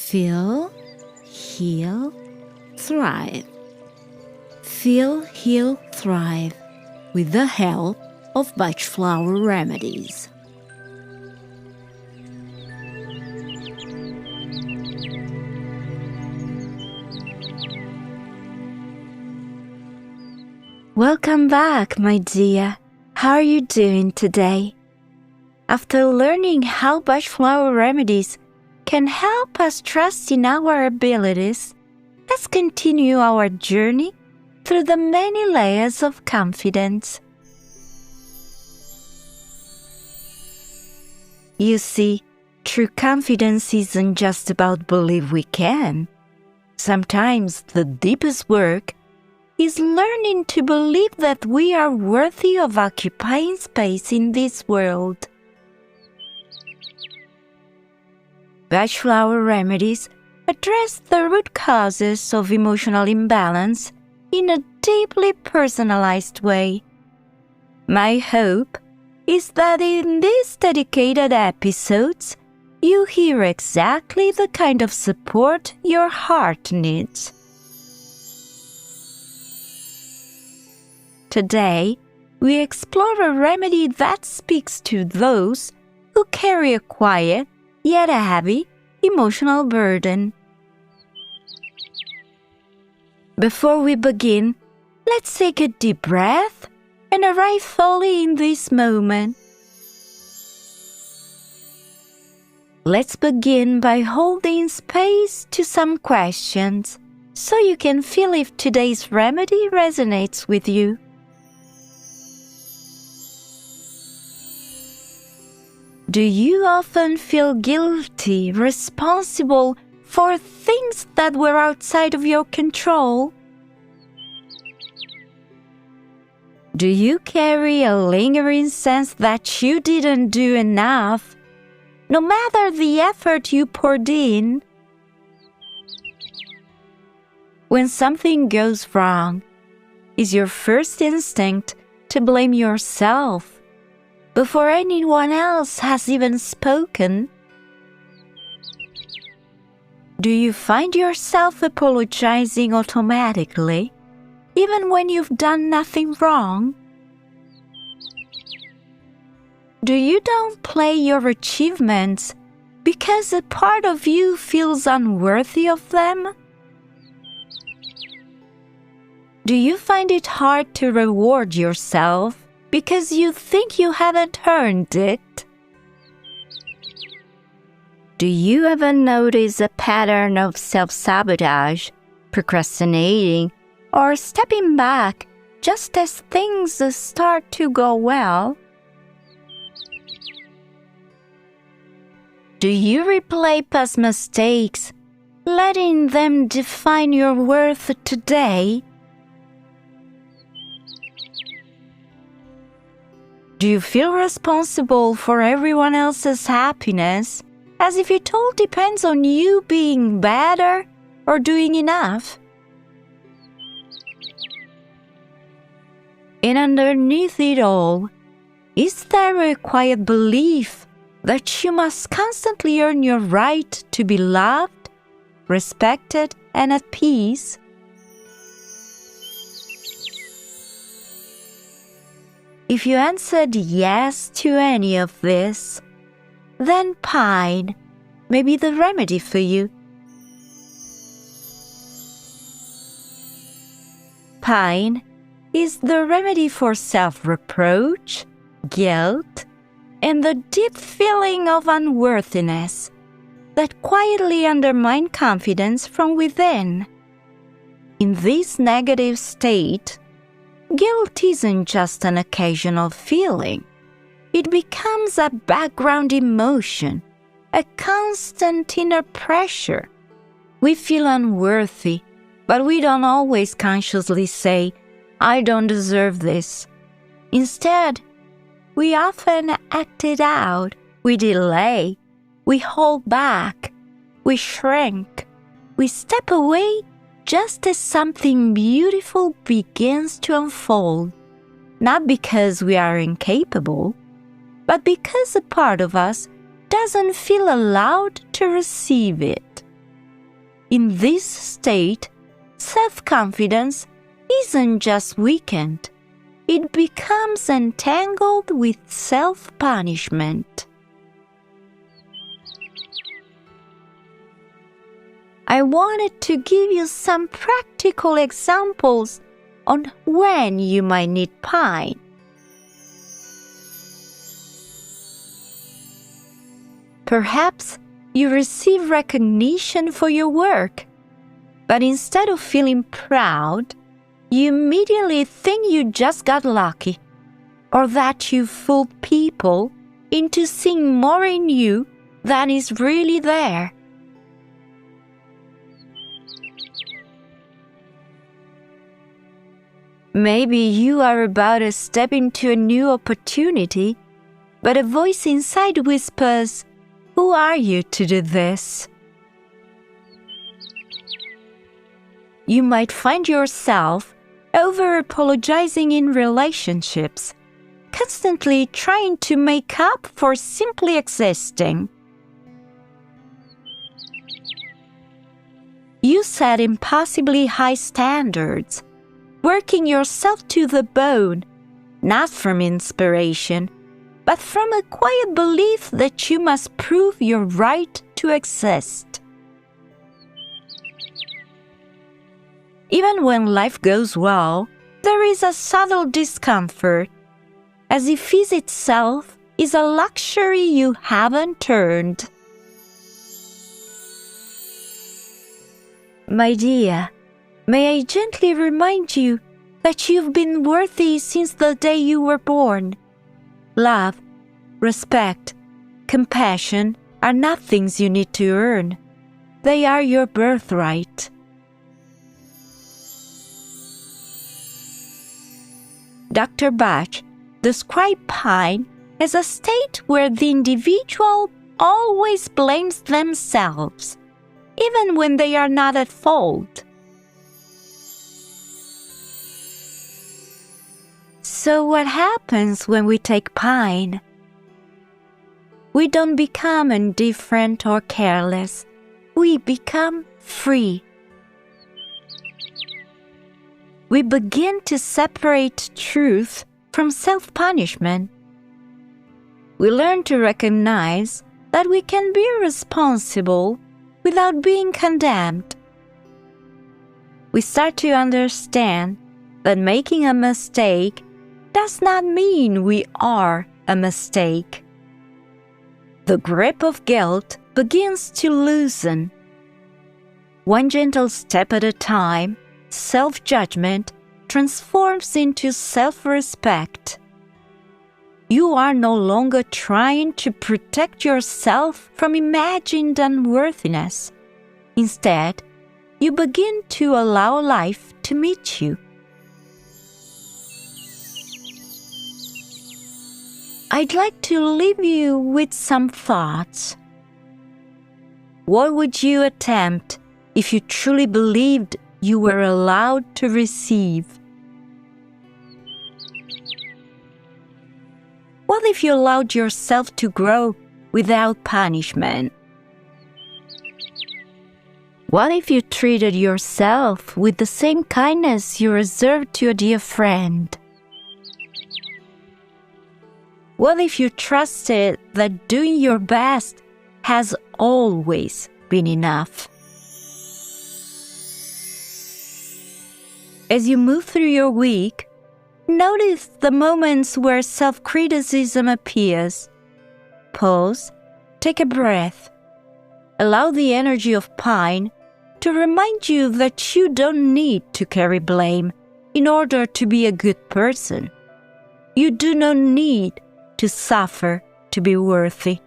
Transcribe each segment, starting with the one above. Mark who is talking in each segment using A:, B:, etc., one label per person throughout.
A: Feel, heal, thrive. Feel, heal, thrive with the help of Bach Flower Remedies. Welcome back, my dear. How are you doing today? After learning how Bach Flower Remedies can help us trust in our abilities, let's continue our journey through the many layers of confidence. You see, true confidence isn't just about believe we can. Sometimes the deepest work is learning to believe that we are worthy of occupying space in this world. Bach Flower Remedies address the root causes of emotional imbalance in a deeply personalized way. My hope is that in these dedicated episodes, you hear exactly the kind of support your heart needs. Today, we explore a remedy that speaks to those who carry a quiet yet a heavy emotional burden. Before we begin, let's take a deep breath and arrive fully in this moment. Let's begin by holding space to some questions so you can feel if today's remedy resonates with you. Do you often feel guilty, responsible for things that were outside of your control? Do you carry a lingering sense that you didn't do enough, no matter the effort you poured in? When something goes wrong, is your first instinct to blame yourself before anyone else has even spoken? Do you find yourself apologizing automatically, even when you've done nothing wrong? Do you downplay your achievements because a part of you feels unworthy of them? Do you find it hard to reward yourself because you think you haven't earned it? Do you ever notice a pattern of self-sabotage, procrastinating, or stepping back just as things start to go well? Do you replay past mistakes, letting them define your worth today? Do you feel responsible for everyone else's happiness, as if it all depends on you being better or doing enough? And underneath it all, is there a quiet belief that you must constantly earn your right to be loved, respected, and at peace? If you answered yes to any of this, then pine may be the remedy for you. Pine is the remedy for self-reproach, guilt, and the deep feeling of unworthiness that quietly undermine confidence from within. In this negative state, guilt isn't just an occasional feeling. It becomes a background emotion, a constant inner pressure. We feel unworthy, but we don't always consciously say, "I don't deserve this." Instead, we often act it out. We delay, we hold back, we shrink, we step away just as something beautiful begins to unfold, not because we are incapable, but because a part of us doesn't feel allowed to receive it. In this state, self-confidence isn't just weakened, it becomes entangled with self-punishment. I wanted to give you some practical examples on when you might need pine. Perhaps you receive recognition for your work, but instead of feeling proud, you immediately think you just got lucky, or that you fooled people into seeing more in you than is really there. Maybe you are about to step into a new opportunity, but a voice inside whispers, "Who are you to do this?" You might find yourself over-apologizing in relationships, constantly trying to make up for simply existing. You set impossibly high standards, working yourself to the bone, not from inspiration, but from a quiet belief that you must prove your right to exist. Even when life goes well, there is a subtle discomfort, as if ease itself is a luxury you haven't earned. My dear, may I gently remind you that you've been worthy since the day you were born. Love, respect, compassion are not things you need to earn. They are your birthright. Dr. Bach described pine as a state where the individual always blames themselves, even when they are not at fault. So what happens when we take pine? We don't become indifferent or careless. We become free. We begin to separate truth from self-punishment. We learn to recognize that we can be responsible without being condemned. We start to understand that making a mistake does not mean we are a mistake. The grip of guilt begins to loosen. One gentle step at a time, self-judgment transforms into self-respect. You are no longer trying to protect yourself from imagined unworthiness. Instead, you begin to allow life to meet you. I'd like to leave you with some thoughts. What would you attempt if you truly believed you were allowed to receive? What if you allowed yourself to grow without punishment? What if you treated yourself with the same kindness you reserve to a dear friend? What if you trusted that doing your best has always been enough? As you move through your week, notice the moments where self-criticism appears. Pause, take a breath. Allow the energy of pine to remind you that you don't need to carry blame in order to be a good person. You do not need to suffer to be worthy.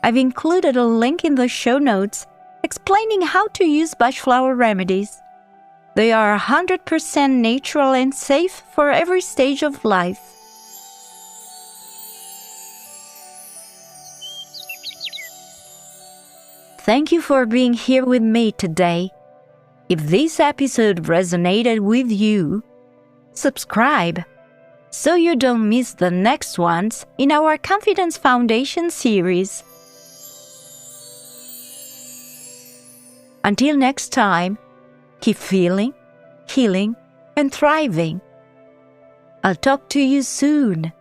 A: I've included a link in the show notes explaining how to use Bach Flower Remedies. They are 100% natural and safe for every stage of life. Thank you for being here with me today. If this episode resonated with you, subscribe so you don't miss the next ones in our Confidence Foundation series. Until next time, keep feeling, healing, and thriving. I'll talk to you soon.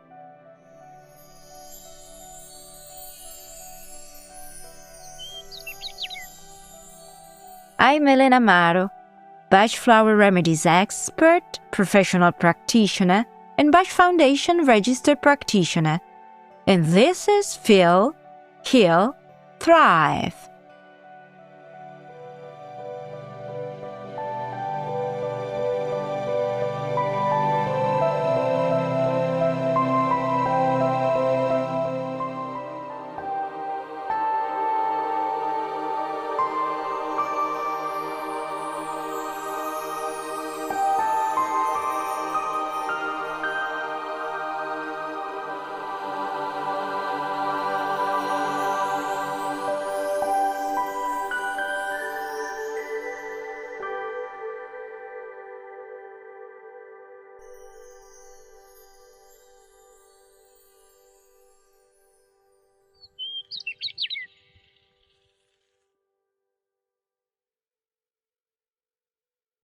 A: I'm Elena Amaro, Bach Flower Remedies expert, professional practitioner, and Bach Foundation registered practitioner. And this is Feel, Heal, Thrive.